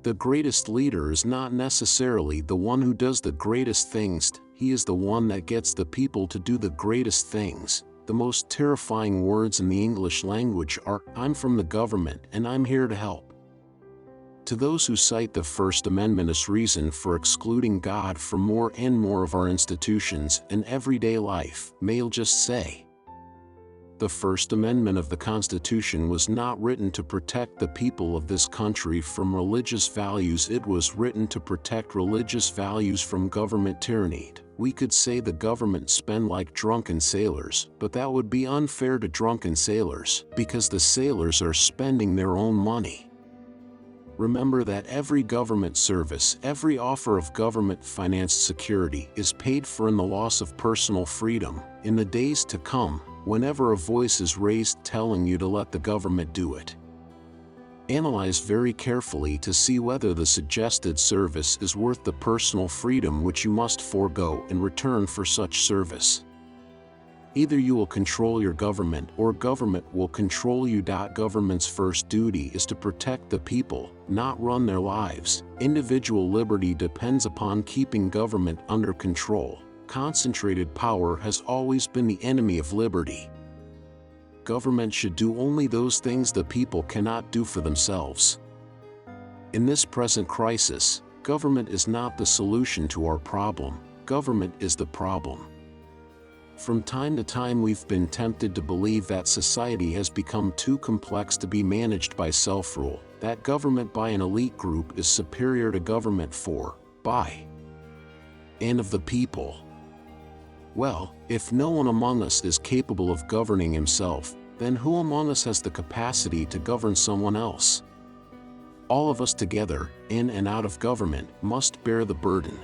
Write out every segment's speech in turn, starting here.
The greatest leader is not necessarily the one who does the greatest things, he is the one that gets the people to do the greatest things. The most terrifying words in the English language are, "I'm from the government and I'm here to help." To those who cite the First Amendment as reason for excluding God from more and more of our institutions and everyday life, may I just say, the First Amendment of the Constitution was not written to protect the people of this country from religious values. It was written to protect religious values from government tyranny. We could say the government spend like drunken sailors, but that would be unfair to drunken sailors, because the sailors are spending their own money. Remember that every government service, every offer of government-financed security is paid for in the loss of personal freedom. In the days to come, whenever a voice is raised telling you to let the government do it, analyze very carefully to see whether the suggested service is worth the personal freedom which you must forego in return for such service. Either you will control your government or government will control you. Government's first duty is to protect the people, not run their lives. Individual liberty depends upon keeping government under control. Concentrated power has always been the enemy of liberty. Government should do only those things the people cannot do for themselves. In this present crisis, government is not the solution to our problem. Government is the problem. From time to time we've been tempted to believe that society has become too complex to be managed by self-rule, that government by an elite group is superior to government for, by, and of the people. Well, if no one among us is capable of governing himself, then who among us has the capacity to govern someone else? All of us together, in and out of government, must bear the burden.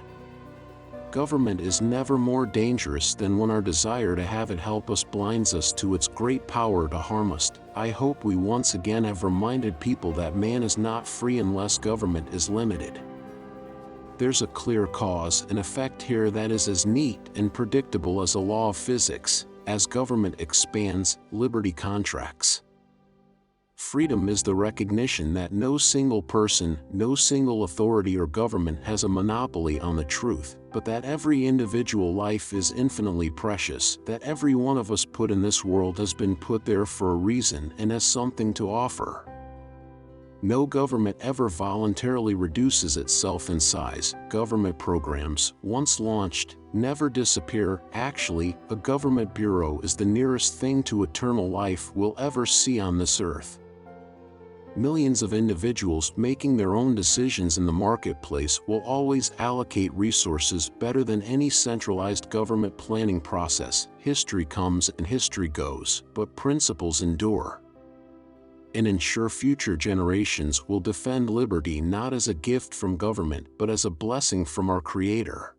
Government is never more dangerous than when our desire to have it help us blinds us to its great power to harm us. I hope we once again have reminded people that man is not free unless government is limited. There's a clear cause and effect here that is as neat and predictable as a law of physics. As government expands, liberty contracts. Freedom is the recognition that no single person, no single authority or government has a monopoly on the truth, but that every individual life is infinitely precious, that every one of us put in this world has been put there for a reason and has something to offer. No government ever voluntarily reduces itself in size. Government programs, once launched, never disappear. Actually, a government bureau is the nearest thing to eternal life we'll ever see on this earth. Millions of individuals making their own decisions in the marketplace will always allocate resources better than any centralized government planning process. History comes and history goes, but principles endure. And ensure future generations will defend liberty not as a gift from government but as a blessing from our Creator.